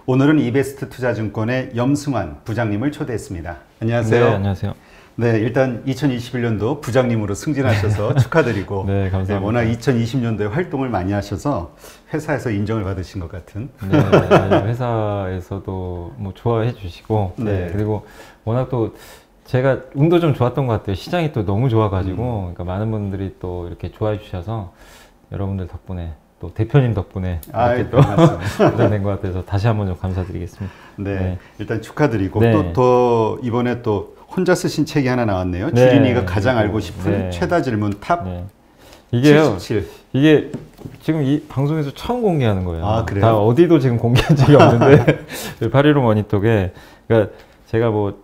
오늘은 이베스트 투자증권의 염승환 부장님을 초대했습니다. 안녕하세요. 네, 안녕하세요. 네, 일단 2021년도 부장님으로 승진하셔서 축하드리고 네, 감사합니다. 워낙 2020년도에 활동을 많이 하셔서 회사에서 인정을 받으신 것 같은. 네, 회사에서도 뭐 좋아해 주시고 네, 그리고 워낙 또 제가 운도 좀 좋았던 것 같아요. 시장이 또 너무 좋아가지고 그러니까 많은 분들이 또 이렇게 좋아해 주셔서 여러분들 덕분에 또 대표님 덕분에 이렇게 또 부자된 것 같아서 다시 한번 좀 감사드리겠습니다. 네, 일단 축하드리고 또 이번에 또 혼자 쓰신 책이 하나 나왔네요. 주린이가 가장 알고 싶은 최다 질문 탑 이게요. 77. 이게 지금 이 방송에서 처음 공개하는 거예요. 아, 그래요? 다 어디도 지금 공개한 적이 없는데 815 머니톡에 그러니까 제가 뭐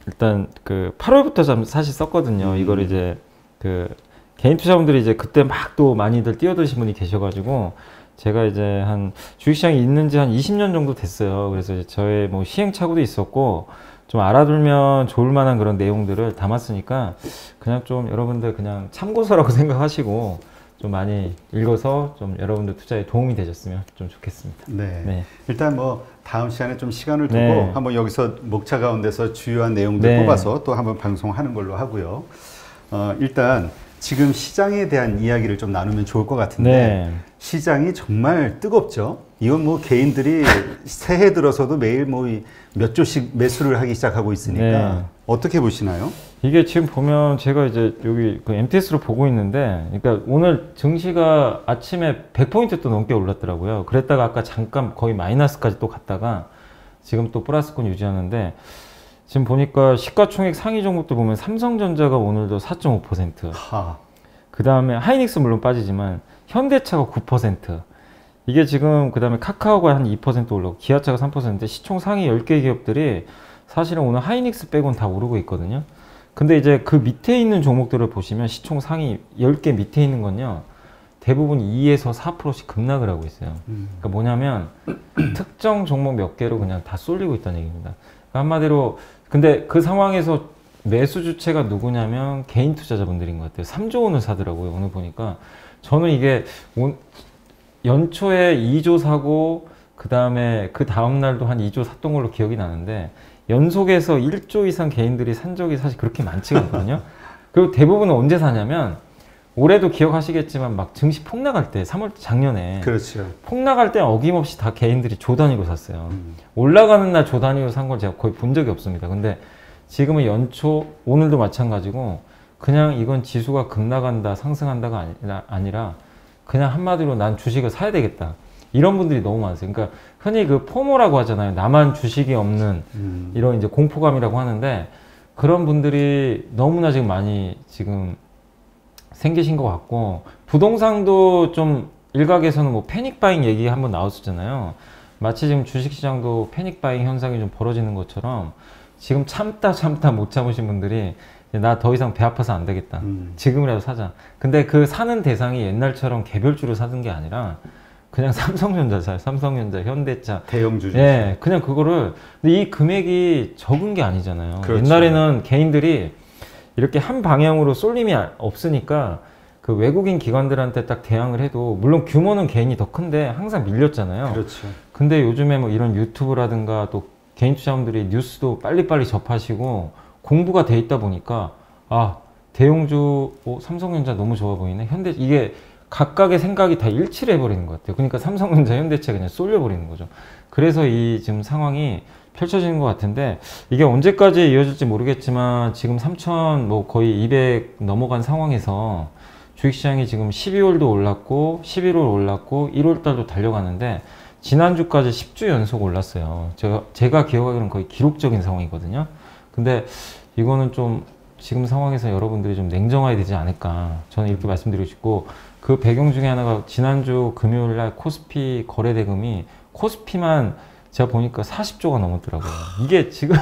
일단 그 8월부터 사실 썼거든요. 이걸 이제 그 개인 투자분들이 이제 그때 막 또 많이들 뛰어드신 분이 계셔가지고 제가 이제 한 주식시장에 있는지 한 20년 정도 됐어요. 그래서 이제 저의 뭐 시행착오도 있었고 좀 알아두면 좋을 만한 그런 내용들을 담았으니까 그냥 좀 여러분들 그냥 참고서라고 생각하시고 좀 많이 읽어서 좀 여러분들 투자에 도움이 되셨으면 좀 좋겠습니다. 네. 일단 뭐 다음 시간에 좀 시간을 두고 한번 여기서 목차 가운데서 주요한 내용들 뽑아서 또 한번 방송하는 걸로 하고요. 일단 지금 시장에 대한 이야기를 좀 나누면 좋을 것 같은데 시장이 정말 뜨겁죠. 이건 뭐 개인들이 새해 들어서도 매일 뭐 몇 조씩 매수를 하기 시작하고 있으니까 어떻게 보시나요? 이게 지금 보면 제가 이제 여기 그 MTS로 보고 있는데, 그러니까 오늘 증시가 아침에 100포인트 또 넘게 올랐더라고요. 그랬다가 아까 잠깐 거의 마이너스까지 또 갔다가 지금 또 플러스권 유지하는데, 지금 보니까 시가총액 상위 종목들 보면 삼성전자가 오늘도 4.5%, 그 다음에 하이닉스 물론 빠지지만 현대차가 9%, 이게 지금 그 다음에 카카오가 한 2% 올라오고 기아차가 3%인데 시총 상위 10개 기업들이 사실은 오늘 하이닉스 빼고는 다 오르고 있거든요. 근데 이제 그 밑에 있는 종목들을 보시면 시총 상위 10개 밑에 있는 건요, 대부분 2에서 4%씩 급락을 하고 있어요. 그러니까 뭐냐면 특정 종목 몇 개로 그냥 다 쏠리고 있다는 얘기입니다. 그러니까 한마디로 근데 그 상황에서 매수 주체가 누구냐면 개인 투자자분들인 것 같아요. 3조 원을 사더라고요. 오늘 보니까 저는 이게 연초에 2조 사고 그 다음에 그 다음날도 한 2조 샀던 걸로 기억이 나는데 연속해서 1조 이상 개인들이 산 적이 사실 그렇게 많지가 않거든요. 그리고 대부분은 언제 사냐면 올해도 기억하시겠지만 막 증시 폭락할 때 3월 작년에 폭락할 때 어김없이 다 개인들이 조 단위로 샀어요. 올라가는 날 조 단위로 산 걸 제가 거의 본 적이 없습니다. 근데 지금은 연초 오늘도 마찬가지고 그냥 이건 지수가 급락한다 상승한다가 아니라 그냥 한마디로 난 주식을 사야 되겠다, 이런 분들이 너무 많으세요. 그러니까 흔히 그 포모라고 하잖아요. 나만 주식이 없는 이런 이제 공포감이라고 하는데 그런 분들이 너무나 지금 많이 지금 생기신 것 같고, 부동산도 좀 일각에서는 뭐 패닉바잉 얘기 한번 나왔었잖아요. 마치 지금 주식시장도 패닉바잉 현상이 좀 벌어지는 것처럼 지금 참다 못 참으신 분들이 나 더 이상 배 아파서 안 되겠다, 지금이라도 사자. 근데 그 사는 대상이 옛날처럼 개별주로 사는 게 아니라 그냥 삼성전자 사요. 삼성전자, 현대차, 대형주. 그냥 그거를. 근데 이 금액이 적은 게 아니잖아요. 옛날에는 개인들이 이렇게 한 방향으로 쏠림이 없으니까 그 외국인 기관들한테 딱 대항을 해도, 물론 규모는 개인이 더 큰데 항상 밀렸잖아요. 근데 요즘에 뭐 이런 유튜브라든가 또 개인 투자자분들이 뉴스도 빨리빨리 접하시고 공부가 돼 있다 보니까 대형주 삼성전자 너무 좋아 보이네, 현대, 이게 각각의 생각이 다 일치를 해버리는 것 같아요. 그러니까 삼성전자, 현대차 그냥 쏠려버리는 거죠. 그래서 이 지금 상황이 펼쳐지는 것 같은데, 이게 언제까지 이어질지 모르겠지만 지금 3,000 뭐 거의 200 넘어간 상황에서 주식시장이 지금 12월도 올랐고 11월 올랐고 1월 달도 달려가는데 지난주까지 10주 연속 올랐어요. 제가 기억하기로는 거의 기록적인 상황이거든요. 근데 이거는 좀 지금 상황에서 여러분들이 좀 냉정해야 되지 않을까, 저는 이렇게 말씀드리고 싶고, 그 배경 중에 하나가 지난주 금요일날 코스피 거래대금이 코스피만 제가 보니까 40조가 넘었더라고요. 이게 지금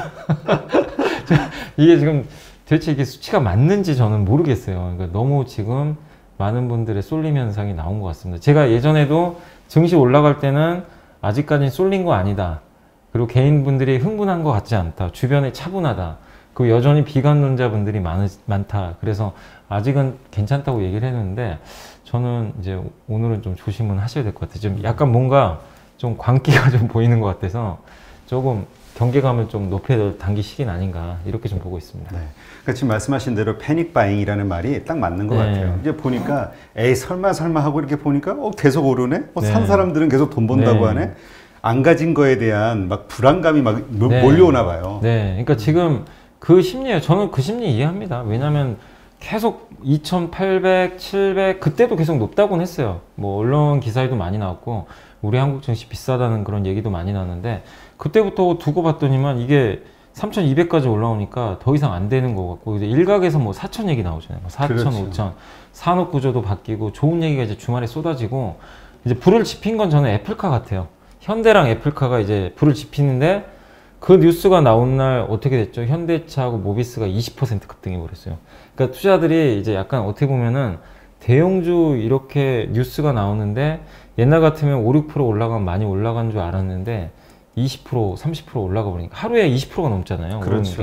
이게 지금 도대체 이게 수치가 맞는지 저는 모르겠어요. 그러니까 너무 지금 많은 분들의 쏠림 현상이 나온 것 같습니다. 제가 예전에도 증시 올라갈 때는 아직까지는 쏠린 거 아니다, 그리고 개인분들이 흥분한 것 같지 않다, 주변에 차분하다, 그 여전히 비관론자분들이 많다, 그래서 아직은 괜찮다고 얘기를 했는데 저는 이제 오늘은 좀 조심은 하셔야 될 것 같아요. 좀 약간 뭔가 좀 광기가 좀 보이는 것 같아서 조금 경계감을 좀 높여 당길 시기는 아닌가 이렇게 좀 보고 있습니다. 네. 그러니까 지금 말씀하신 대로 패닉 바잉이라는 말이 딱 맞는 것 같아요. 이제 보니까 에이 설마 하고 이렇게 보니까 계속 오르네? 산 사람들은 계속 돈 번다고 하네? 안 가진 거에 대한 막 불안감이 막 몰려오나 봐요. 네. 그러니까 지금 그 심리예요. 저는 그 심리 이해합니다. 왜냐하면 계속 2,800, 700 그때도 계속 높다고는 했어요. 뭐 언론 기사에도 많이 나왔고 우리 한국 증시 비싸다는 그런 얘기도 많이 나왔는데 그때부터 두고 봤더니만 이게 3,200까지 올라오니까 더 이상 안 되는 것 같고 이제 일각에서 뭐 4,000 얘기 나오잖아요. 뭐 4,000, 그렇죠. 5,000 산업 구조도 바뀌고 좋은 얘기가 이제 주말에 쏟아지고 이제 불을 지핀 건 저는 애플카 같아요. 현대랑 애플카가 이제 불을 지피는데 그 뉴스가 나온 날 어떻게 됐죠? 현대차하고 모비스가 20% 급등해 버렸어요. 그러니까 투자들이 이제 약간 어떻게 보면은 대형주 이렇게 뉴스가 나오는데 옛날 같으면 5, 6% 올라가면 많이 올라간 줄 알았는데 20%, 30% 올라가 버리니까 하루에 20%가 넘잖아요. 그렇죠.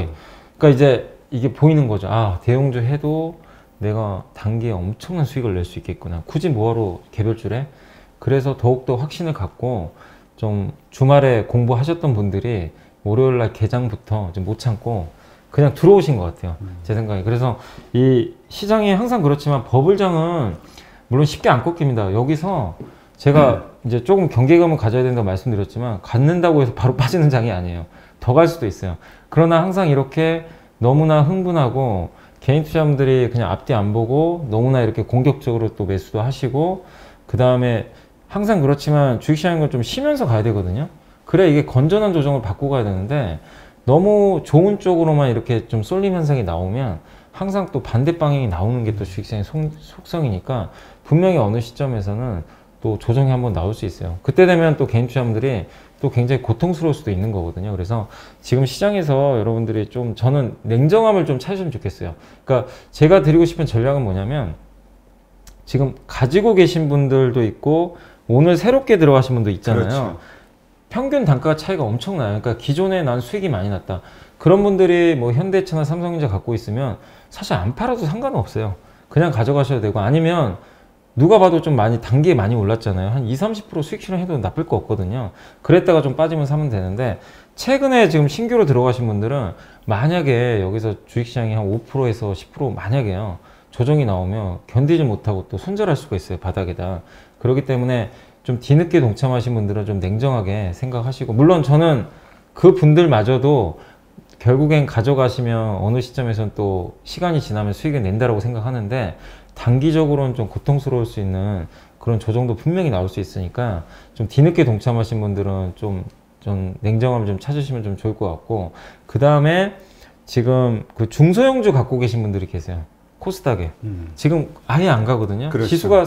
그러니까 이제 이게 보이는 거죠. 아, 대형주 해도 내가 단기에 엄청난 수익을 낼 수 있겠구나. 굳이 뭐하러 개별주래? 그래서 더욱더 확신을 갖고 좀 주말에 공부하셨던 분들이 월요일날 개장부터 좀 못 참고 그냥 들어오신 것 같아요. 제 생각에. 그래서 이 시장이 항상 그렇지만 버블장은 물론 쉽게 안 꺾입니다. 여기서 제가 이제 조금 경계감을 가져야 된다고 말씀드렸지만 갖는다고 해서 바로 빠지는 장이 아니에요. 더 갈 수도 있어요. 그러나 항상 이렇게 너무나 흥분하고 개인 투자자분들이 그냥 앞뒤 안 보고 너무나 이렇게 공격적으로 또 매수도 하시고 그 다음에 항상 그렇지만 주식시장은 좀 쉬면서 가야 되거든요. 그래야 이게 건전한 조정을 받고 가야 되는데 너무 좋은 쪽으로만 이렇게 좀 쏠림 현상이 나오면 항상 또 반대 방향이 나오는 게 또 주식시장의 속성이니까 분명히 어느 시점에서는 또 조정이 한번 나올 수 있어요. 그때 되면 또 개인 투자자분들이 또 굉장히 고통스러울 수도 있는 거거든요. 그래서 지금 시장에서 여러분들이 좀 저는 냉정함을 좀 찾으시면 좋겠어요. 그러니까 제가 드리고 싶은 전략은 뭐냐면 지금 가지고 계신 분들도 있고 오늘 새롭게 들어가신 분도 있잖아요. 그렇죠. 평균 단가 차이가 엄청나요. 그러니까 기존에 난 수익이 많이 났다. 그런 분들이 뭐 현대차나 삼성전자 갖고 있으면 사실 안 팔아도 상관은 없어요. 그냥 가져가셔도 되고 아니면 누가 봐도 좀 많이 단기에 많이 올랐잖아요. 한 20, 30% 수익 실현해도 나쁠 거 없거든요. 그랬다가 좀 빠지면 사면 되는데 최근에 지금 신규로 들어가신 분들은 만약에 여기서 주식시장이 한 5%에서 10% 만약에요. 조정이 나오면 견디지 못하고 또 손절할 수가 있어요. 바닥에다. 그렇기 때문에 좀 뒤늦게 동참하신 분들은 좀 냉정하게 생각하시고 물론 저는 그 분들마저도 결국엔 가져가시면 어느 시점에서는 또 시간이 지나면 수익을 낸다라고 생각하는데 단기적으로는 좀 고통스러울 수 있는 그런 조정도 분명히 나올 수 있으니까 좀 뒤늦게 동참하신 분들은 좀 냉정함을 좀 찾으시면 좀 좋을 것 같고 그 다음에 지금 그 중소형주 갖고 계신 분들이 계세요. 코스닥에. 지금 아예 안 가거든요. 그렇죠. 지수가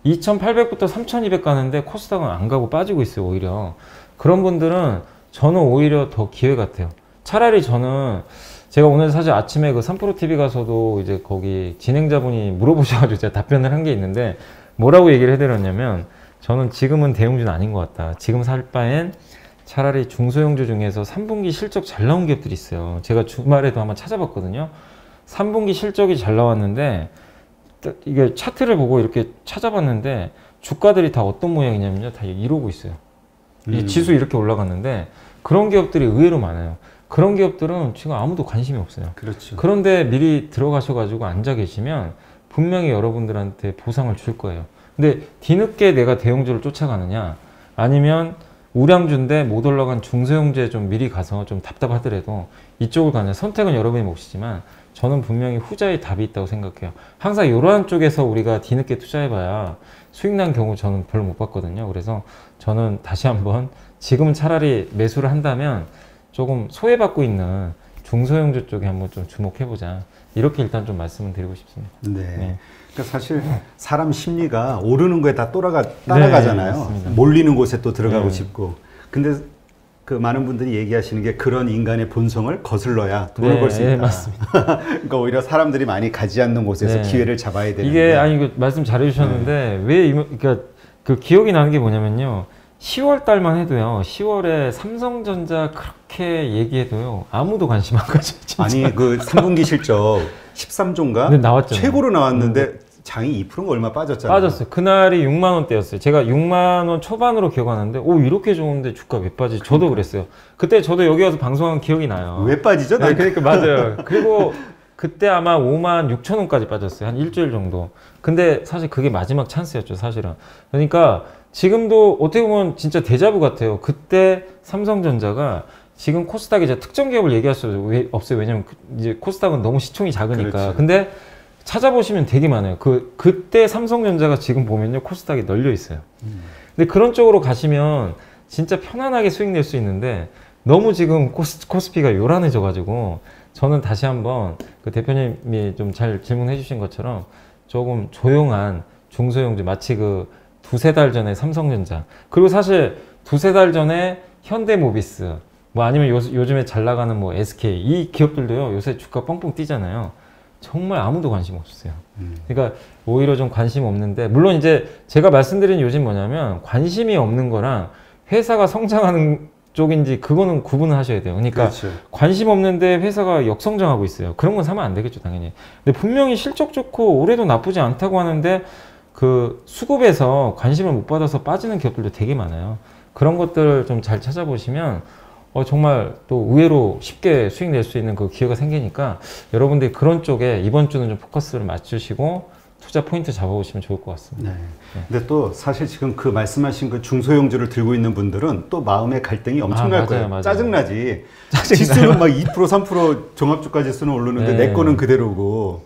2,800부터 3,200 가는데 코스닥은 안 가고 빠지고 있어요. 오히려. 그런 분들은 저는 오히려 더 기회 같아요. 차라리 저는 제가 오늘 사실 아침에 그 3프로TV 가서도 이제 거기 진행자분이 물어보셔가지고 제가 답변을 한 게 있는데 뭐라고 얘기를 해드렸냐면 저는 지금은 대형주는 아닌 것 같다. 지금 살 바엔 차라리 중소형주 중에서 3분기 실적 잘 나온 기업들이 있어요. 제가 주말에도 한번 찾아봤거든요. 3분기 실적이 잘 나왔는데 이게 차트를 보고 이렇게 찾아봤는데 주가들이 다 어떤 모양이냐면요. 다 이러고 있어요. 이 지수 이렇게 올라갔는데 그런 기업들이 의외로 많아요. 그런 기업들은 지금 아무도 관심이 없어요. 그렇죠. 그런데 미리 들어가셔가지고 앉아 계시면 분명히 여러분들한테 보상을 줄 거예요. 근데 뒤늦게 내가 대형주를 쫓아가느냐 아니면 우량주인데 못 올라간 중소형주에 좀 미리 가서 좀 답답하더라도 이쪽을 가느냐 선택은 여러분의 몫이지만 저는 분명히 후자의 답이 있다고 생각해요. 항상 이러한 쪽에서 우리가 뒤늦게 투자해봐야 수익 난 경우 저는 별로 못 봤거든요. 그래서 저는 다시 한번 지금 차라리 매수를 한다면 조금 소외받고 있는 중소형주 쪽에 한번 좀 주목해보자. 이렇게 일단 좀 말씀을 드리고 싶습니다. 네. 그러니까 사실 사람 심리가 오르는 거에 다 따라가잖아요. 네, 몰리는 곳에 또 들어가고 싶고. 근데 그 많은 분들이 얘기하시는 게 그런 인간의 본성을 거슬러야 돈을 벌 수 있다. 맞습니다. 그러니까 오히려 사람들이 많이 가지 않는 곳에서 기회를 잡아야 되는데. 이게 아니 그 말씀 잘해주셨는데 왜 그러니까 그 기억이 나는 게 뭐냐면요. 10월 달만 해도요. 10월에 삼성전자 그렇게 얘기해도요. 아무도 관심 안 가져요. 아니 그 3분기 실적 13조인가? 나왔잖아요. 최고로 나왔는데 장이 2%가 얼마 빠졌잖아요. 빠졌어요. 그날이 6만 원대였어요. 제가 6만 원 초반으로 기억하는데 오 이렇게 좋은데 주가 왜 빠지지? 저도 그랬어요. 그때 저도 여기 와서 방송한 기억이 나요. 왜 빠지죠? 네, 그러니까 맞아요. 그리고 그때 아마 5만 6천 원까지 빠졌어요. 한 일주일 정도. 근데 사실 그게 마지막 찬스였죠, 사실은. 그러니까 지금도 어떻게 보면 진짜 데자부 같아요. 그때 삼성전자가 지금 코스닥이 이제 특정 기업을 얘기할 수 없어요. 왜냐면 이제 코스닥은 너무 시총이 작으니까. 그렇죠. 근데 찾아보시면 되게 많아요. 그때 삼성전자가 지금 보면요, 코스닥이 널려 있어요. 근데 그런 쪽으로 가시면 진짜 편안하게 수익 낼 수 있는데 너무 지금 코스피가 요란해져가지고 저는 다시 한번 그 대표님이 좀 잘 질문해 주신 것처럼 조금 조용한 중소형주, 마치 그 두세 달 전에 삼성전자, 그리고 사실 두세 달 전에 현대모비스, 뭐 아니면 요즘에 잘 나가는 뭐 SK, 이 기업들도요 요새 주가 뻥뻥 뛰잖아요. 정말 아무도 관심 없었어요. 그러니까 오히려 좀 관심 없는데, 물론 이제 제가 말씀드린 요즘 뭐냐면 관심이 없는 거랑 회사가 성장하는 쪽인지 그거는 구분을 하셔야 돼요. 그러니까 그렇죠. 관심 없는데 회사가 역성장하고 있어요. 그런 건 사면 안 되겠죠, 당연히. 근데 분명히 실적 좋고 올해도 나쁘지 않다고 하는데 그 수급에서 관심을 못 받아서 빠지는 기업들도 되게 많아요. 그런 것들을 좀 잘 찾아보시면 정말 또 의외로 쉽게 수익 낼 수 있는 그 기회가 생기니까 여러분들이 그런 쪽에 이번 주는 좀 포커스를 맞추시고 투자 포인트 잡아보시면 좋을 것 같습니다. 네. 근데 또 사실 지금 그 말씀하신 그 중소형주를 들고 있는 분들은 또 마음의 갈등이 엄청날 거예요. 맞아요. 짜증나지. 지수는 막 2%, 3% 종합주가 지수는 오르는데 네. 내 거는 그대로고.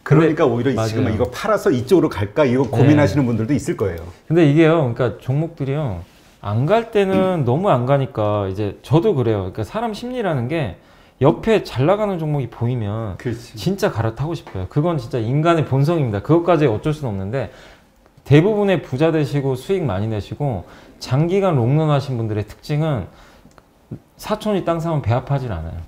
그러니까 오히려 맞아요. 지금 이거 팔아서 이쪽으로 갈까 이거 고민하시는 분들도 있을 거예요. 근데 이게요, 그러니까 종목들이요, 안 갈 때는 너무 안 가니까 이제 저도 그래요. 그러니까 사람 심리라는 게 옆에 잘 나가는 종목이 보이면 그렇지. 진짜 갈아타고 싶어요. 그건 진짜 인간의 본성입니다. 그것까지 어쩔 수는 없는데 대부분의 부자 되시고 수익 많이 내시고 장기간 롱런 하신 분들의 특징은 사촌이 땅 사면 배 아파하질 않아요.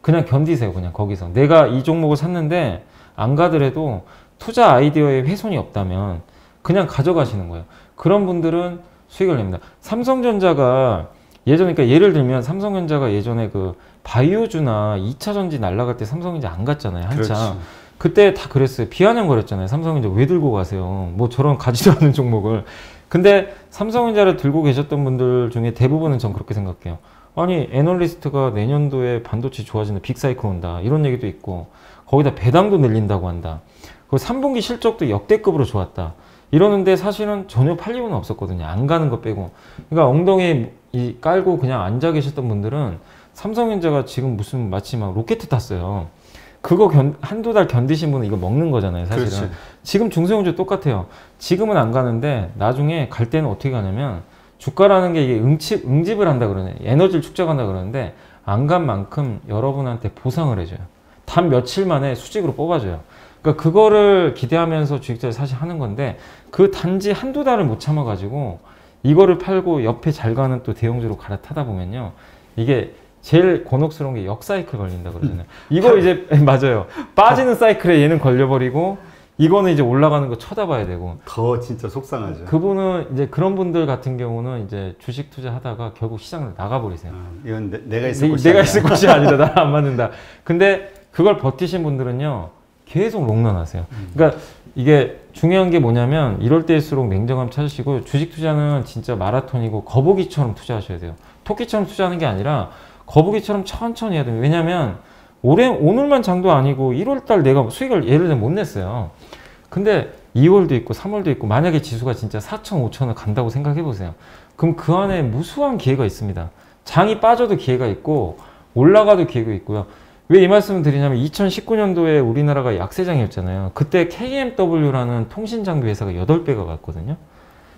그냥 견디세요. 그냥 거기서 내가 이 종목을 샀는데 안 가더라도 투자 아이디어에 훼손이 없다면 그냥 가져가시는 거예요. 그런 분들은 수익을 냅니다. 삼성전자가 예전에, 그러니까 예를 들면 삼성전자가 예전에 그 바이오주나 2차전지 날라갈 때 삼성전자 안 갔잖아요. 한참. 그렇지. 그때 다 그랬어요. 비아냥거렸잖아요. 삼성전자 왜 들고 가세요? 뭐 저런 가지도 않는 종목을. 근데 삼성전자를 들고 계셨던 분들 중에 대부분은 전 그렇게 생각해요. 아니 애널리스트가 내년도에 반도체 좋아지는 빅사이클 온다 이런 얘기도 있고 거기다 배당도 늘린다고 한다. 그 3분기 실적도 역대급으로 좋았다. 이러는데 사실은 전혀 팔 이유는 없었거든요. 안 가는 거 빼고. 그러니까 엉덩이 깔고 그냥 앉아 계셨던 분들은 삼성전자가 지금 무슨 마치 막 로켓 탔어요. 그거 한두 달 견디신 분은 이거 먹는 거잖아요, 사실은. 그렇지. 지금 중소형주 똑같아요. 지금은 안 가는데 나중에 갈 때는 어떻게 가냐면 주가라는 게 이게 응집을 한다 그러네. 에너지를 축적한다 그러는데 안 간 만큼 여러분한테 보상을 해줘요. 단 며칠 만에 수직으로 뽑아줘요. 그러니까 그거를 기대하면서 주식자를 사실 하는 건데 그 단지 한두 달을 못 참아가지고 이거를 팔고 옆에 잘 가는 또 대형주로 갈아타다 보면요. 이게 제일 곤혹스러운 게 역사이클 걸린다 그러잖아요. 이거 이제 맞아요. 빠지는 사이클에 얘는 걸려버리고 이거는 이제 올라가는 거 쳐다봐야 되고. 더 진짜 속상하죠. 그분은 이제 그런 분들 같은 경우는 이제 주식 투자하다가 결국 시장을 나가버리세요. 이건 내가 있을 곳이 내가 아니야. 있을 곳이 아니다. 나랑 안 맞는다. 근데 그걸 버티신 분들은요. 계속 롱런 하세요. 그러니까 이게 중요한 게 뭐냐면 이럴 때일수록 냉정함 찾으시고 주식 투자는 진짜 마라톤이고 거북이처럼 투자하셔야 돼요. 토끼처럼 투자하는 게 아니라 거북이처럼 천천히 해야 돼요. 왜냐면 오늘만 장도 아니고 1월달 내가 수익을 예를 들면 못 냈어요. 근데 2월도 있고 3월도 있고 만약에 지수가 진짜 4천, 5천을 간다고 생각해 보세요. 그럼 그 안에 무수한 기회가 있습니다. 장이 빠져도 기회가 있고 올라가도 기회가 있고요. 왜 이 말씀을 드리냐면 2019년도에 우리나라가 약세장이었잖아요. 그때 KMW라는 통신장비 회사가 8배가 갔거든요.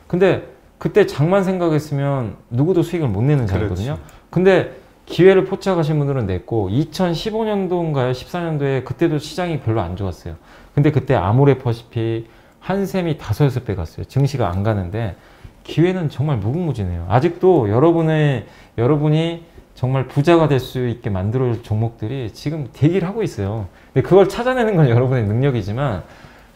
근데 그때 장만 생각했으면 누구도 수익을 못 내는 장이거든요. 근데 기회를 포착하신 분들은 냈고 2015년도인가요? 14년도에 그때도 시장이 별로 안 좋았어요. 근데 그때 아모레퍼시픽, 한샘이 5, 6배 갔어요. 증시가 안 가는데 기회는 정말 무궁무진해요. 아직도 여러분이 정말 부자가 될 수 있게 만들어줄 종목들이 지금 대기를 하고 있어요. 근데 그걸 찾아내는 건 여러분의 능력이지만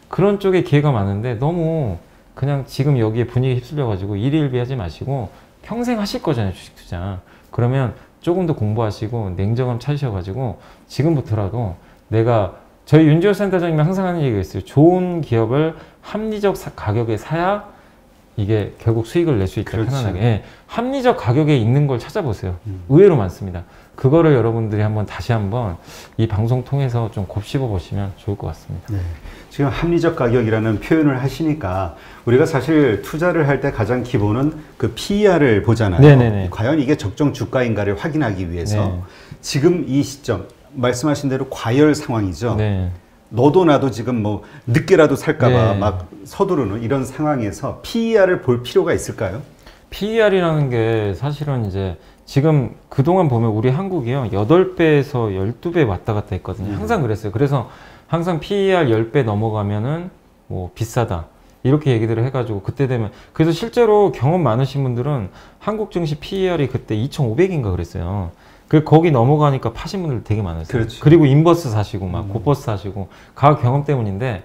그런 쪽에 기회가 많은데 너무 그냥 지금 여기에 분위기에 휩쓸려가지고 일희일비하지 마시고 평생 하실 거잖아요, 주식 투자. 그러면 조금 더 공부하시고 냉정함 찾으셔가지고 지금부터라도 내가 저희 윤지호 센터장님이 항상 하는 얘기가 있어요. 좋은 기업을 합리적 가격에 사야 이게 결국 수익을 낼 수 있다. 그렇지. 편안하게. 예, 합리적 가격에 있는 걸 찾아보세요. 의외로 많습니다. 그거를 여러분들이 한번 다시 한번 이 방송 통해서 좀 곱씹어 보시면 좋을 것 같습니다. 네. 지금 합리적 가격이라는 표현을 하시니까 우리가 사실 투자를 할 때 가장 기본은 그 PER을 보잖아요. 네네네. 과연 이게 적정 주가인가를 확인하기 위해서 네. 지금 이 시점 말씀하신 대로 과열 상황이죠. 네. 너도 나도 지금 뭐 늦게라도 살까봐 네. 막 서두르는 이런 상황에서 PER을 볼 필요가 있을까요? PER이라는 게 사실은 이제 지금 그동안 보면 우리 한국이요 8배에서 12배 왔다 갔다 했거든요. 항상 그랬어요. 그래서 항상 PER 10배 넘어가면은 뭐 비싸다 이렇게 얘기들을 해가지고 그때 되면 그래서 실제로 경험 많으신 분들은 한국 증시 PER이 그때 2,500인가 그랬어요. 그 거기 넘어가니까 파신 분들 되게 많았어요. 그렇지. 그리고 인버스 사시고 막 고버스 사시고 가격 경험 때문인데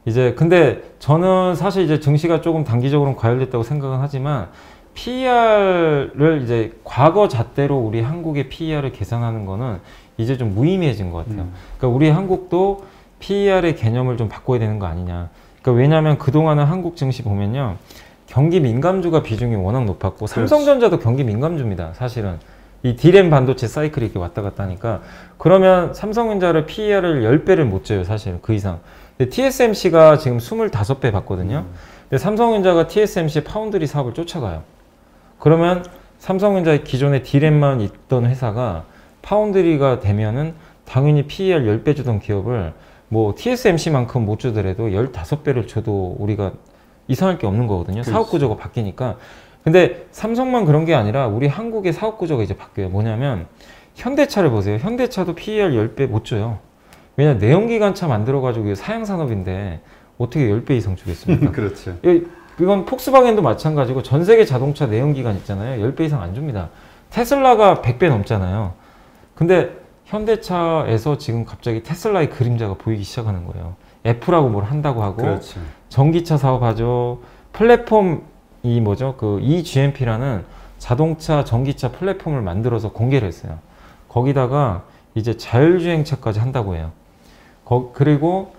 이제 근데 저는 사실 이제 증시가 조금 단기적으로는 과열됐다고 생각은 하지만 PER을 이제 과거 잣대로 우리 한국의 PER을 계산하는 거는 이제 좀 무의미해진 것 같아요. 그러니까 우리 한국도 PER의 개념을 좀 바꿔야 되는 거 아니냐. 그러니까 왜냐하면 그동안은 한국 증시 보면요. 경기 민감주가 비중이 워낙 높았고 삼성전자도 경기 민감주입니다. 사실은. 이 D램 반도체 사이클이 이렇게 왔다 갔다 하니까 그러면 삼성전자를 PER을 10배를 못 줘요. 사실 그 이상. 근데 TSMC가 지금 25배 받거든요. 근데 삼성전자가 TSMC 파운드리 사업을 쫓아가요. 그러면 삼성전자의 기존에 D램만 있던 회사가 파운드리가 되면은 당연히 PER 10배 주던 기업을 뭐 TSMC만큼 못 주더라도 15배를 줘도 우리가 이상할 게 없는 거거든요. 그렇지. 사업 구조가 바뀌니까. 근데 삼성만 그런 게 아니라 우리 한국의 사업 구조가 이제 바뀌어요. 뭐냐면 현대차를 보세요. 현대차도 PER 10배 못 줘요. 왜냐면 내연기관차 만들어가지고 사양산업인데 어떻게 10배 이상 주겠습니까? 그렇죠. 이건 폭스바겐도 마찬가지고 전 세계 자동차 내연기관 있잖아요. 10배 이상 안 줍니다. 테슬라가 100배 넘잖아요. 근데 현대차에서 지금 갑자기 테슬라의 그림자가 보이기 시작하는 거예요. 애플하고 뭘 한다고 하고 그렇죠. 전기차 사업하죠. 플랫폼 이 뭐죠? 그 eGMP라는 자동차 전기차 플랫폼을 만들어서 공개를 했어요. 거기다가 이제 자율주행차까지 한다고 해요. 그리고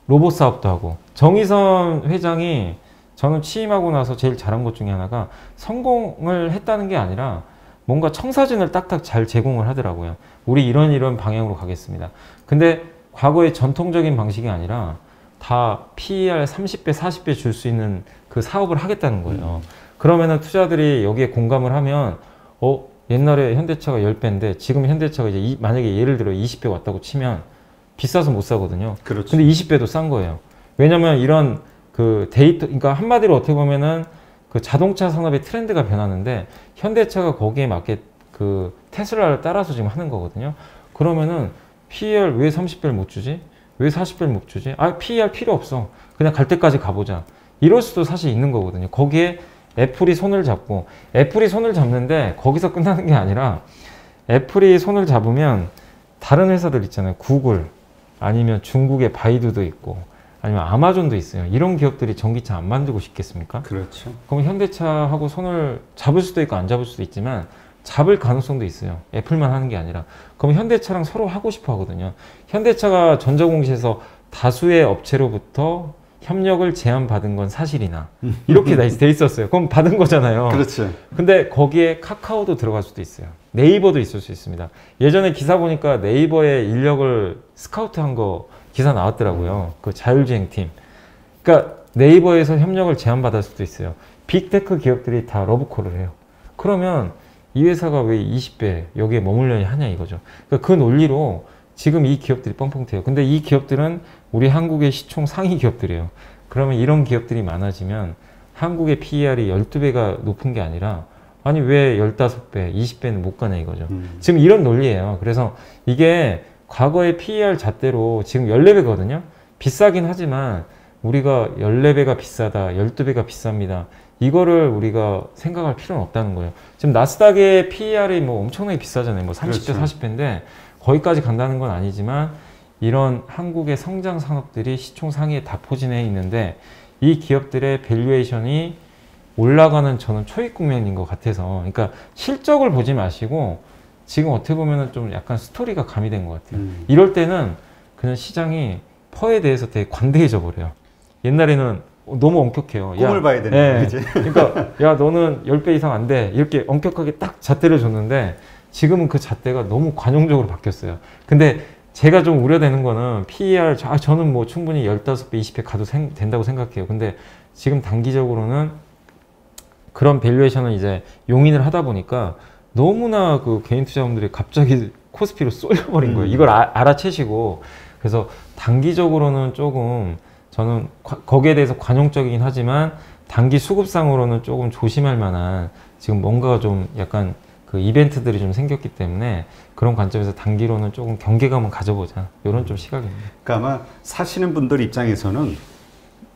로봇 사업도 하고 정의선 회장이 저는 취임하고 나서 제일 잘한 것 중에 하나가 성공을 했다는 게 아니라 뭔가 청사진을 딱딱 잘 제공을 하더라고요. 우리 이런 방향으로 가겠습니다. 근데 과거의 전통적인 방식이 아니라 다 PER 30배, 40배 줄 수 있는 그 사업을 하겠다는 거예요. 그러면은 투자들이 여기에 공감을 하면, 옛날에 현대차가 10배인데 지금 현대차가 이제 만약에 예를 들어 20배 왔다고 치면 비싸서 못 사거든요. 그렇죠. 근데 20배도 싼 거예요. 왜냐면 이런 그 데이터, 그러니까 한마디로 어떻게 보면은 그 자동차 산업의 트렌드가 변하는데 현대차가 거기에 맞게 그 테슬라를 따라서 지금 하는 거거든요. 그러면은 PER 왜 30배를 못 주지? 왜 40배를 못 주지? PER 필요 없어. 그냥 갈 때까지 가보자. 이럴 수도 사실 있는 거거든요. 거기에 애플이 손을 잡고, 애플이 손을 잡는데 거기서 끝나는 게 아니라 애플이 손을 잡으면 다른 회사들 있잖아요. 구글, 아니면 중국의 바이두도 있고, 아니면 아마존도 있어요. 이런 기업들이 전기차 안 만들고 싶겠습니까? 그렇죠. 그럼 현대차하고 손을 잡을 수도 있고 안 잡을 수도 있지만 잡을 가능성도 있어요. 애플만 하는 게 아니라. 그럼 현대차랑 서로 하고 싶어 하거든요. 현대차가 전자공시에서 다수의 업체로부터 협력을 제안받은 건 사실이나 이렇게 돼 있었어요. 그럼 받은 거잖아요. 그렇죠. 근데 거기에 카카오도 들어갈 수도 있어요. 네이버도 있을 수 있습니다. 예전에 기사 보니까 네이버의 인력을 스카우트한 거 기사 나왔더라고요. 그 자율주행팀. 그러니까 네이버에서 협력을 제안받을 수도 있어요. 빅테크 기업들이 다 러브콜을 해요. 그러면 이 회사가 왜 20배 여기에 머물려냐 하냐 이거죠. 그러니까 그 논리로 지금 이 기업들이 뻥뻥 튀어요. 근데 이 기업들은 우리 한국의 시총 상위 기업들이에요. 그러면 이런 기업들이 많아지면 한국의 PER이 12배가 높은 게 아니라 아니 왜 15배, 20배는 못 가냐 이거죠. 지금 이런 논리예요. 그래서 이게 과거의 PER 잣대로 지금 14배거든요. 비싸긴 하지만 우리가 14배가 비싸다, 12배가 비쌉니다. 이거를 우리가 생각할 필요는 없다는 거예요. 지금 나스닥의 PER이 뭐 엄청나게 비싸잖아요. 뭐 30배, 그렇죠. 40배인데 거기까지 간다는 건 아니지만 이런 한국의 성장 산업들이 시총 상위에 다 포진해 있는데 이 기업들의 밸류에이션이 올라가는 저는 초입 국면인 것 같아서 그러니까 실적을 보지 마시고 지금 어떻게 보면은 좀 약간 스토리가 가미된 것 같아요. 이럴 때는 그냥 시장이 퍼에 대해서 되게 관대해져 버려요. 옛날에는 너무 엄격해요. 꿈을 봐야 되는 거지. 그러니까 야 너는 10배 이상 안 돼. 이렇게 엄격하게 딱 잣대를 줬는데 지금은 그 잣대가 너무 관용적으로 바뀌었어요. 근데 제가 좀 우려되는 거는 PER, 저는 뭐 충분히 15배, 20배 가도 된다고 생각해요. 근데 지금 단기적으로는 그런 밸류에이션을 이제 용인을 하다 보니까 너무나 그 개인 투자자분들이 갑자기 코스피로 쏠려버린 거예요. 이걸 알아채시고. 그래서 단기적으로는 조금 저는 거기에 대해서 관용적이긴 하지만 단기 수급상으로는 조금 조심할 만한 지금 뭔가 좀 약간 그 이벤트들이 좀 생겼기 때문에 그런 관점에서 단기로는 조금 경계감을 가져보자. 이런 좀 시각입니다. 그러니까 아마 사시는 분들 입장에서는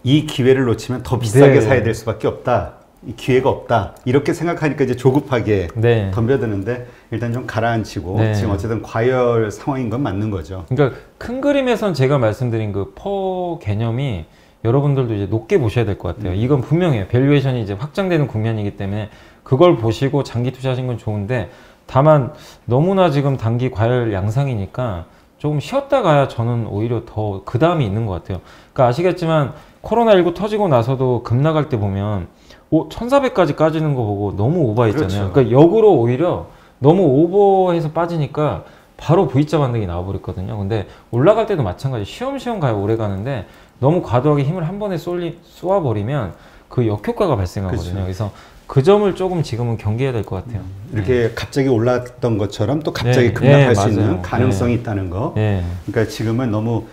이 기회를 놓치면 더 비싸게 사야 될 수밖에 없다. 이 기회가 없다. 이렇게 생각하니까 이제 조급하게 덤벼드는데 일단 좀 가라앉히고 지금 어쨌든 과열 상황인 건 맞는 거죠. 그러니까 큰 그림에선 제가 말씀드린 그 퍼 개념이 여러분들도 이제 높게 보셔야 될 것 같아요. 이건 분명해요. 밸류에이션이 이제 확장되는 국면이기 때문에 그걸 보시고 장기 투자하신 건 좋은데 다만 너무나 지금 단기 과열 양상이니까 조금 쉬었다 가야 저는 오히려 더 그 다음이 있는 것 같아요. 그러니까 아시겠지만 코로나19 터지고 나서도 급락할 때 보면 1400까지 까지는 거 보고 너무 오버했잖아요. 그러니까 역으로 오히려 너무 오버해서 빠지니까 바로 V자 반등이 나와버렸거든요. 근데 올라갈 때도 마찬가지. 쉬엄쉬엄 가야 오래 가는데 너무 과도하게 힘을 한 번에 쏘아버리면 그 역효과가 발생하거든요. 그래서 그 점을 조금 지금은 경계해야 될 것 같아요. 이렇게 갑자기 올랐던 것처럼 또 갑자기 급락할 수 있는 가능성이 있다는 거. 그러니까 지금은 너무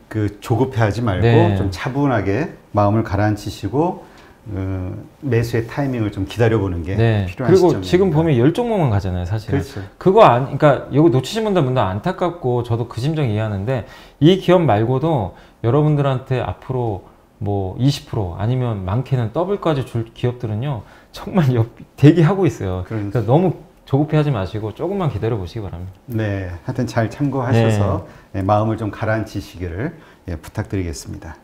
그 조급해하지 말고 좀 차분하게 마음을 가라앉히시고 매수의 타이밍을 좀 기다려보는 게 필요한 그리고 시점입니다. 지금 보면 10종목만 가잖아요, 사실. 그렇죠. 그러니까 이거 놓치신 분들 안타깝고 저도 그 심정 이해하는데 이 기업 말고도 여러분들한테 앞으로 뭐 20% 아니면 많게는 더블까지 줄 기업들은요 정말 대기하고 있어요. 그러니까 너무 조급해하지 마시고 조금만 기다려 보시기 바랍니다. 네, 하여튼 잘 참고하셔서 마음을 좀 가라앉히시기를 부탁드리겠습니다.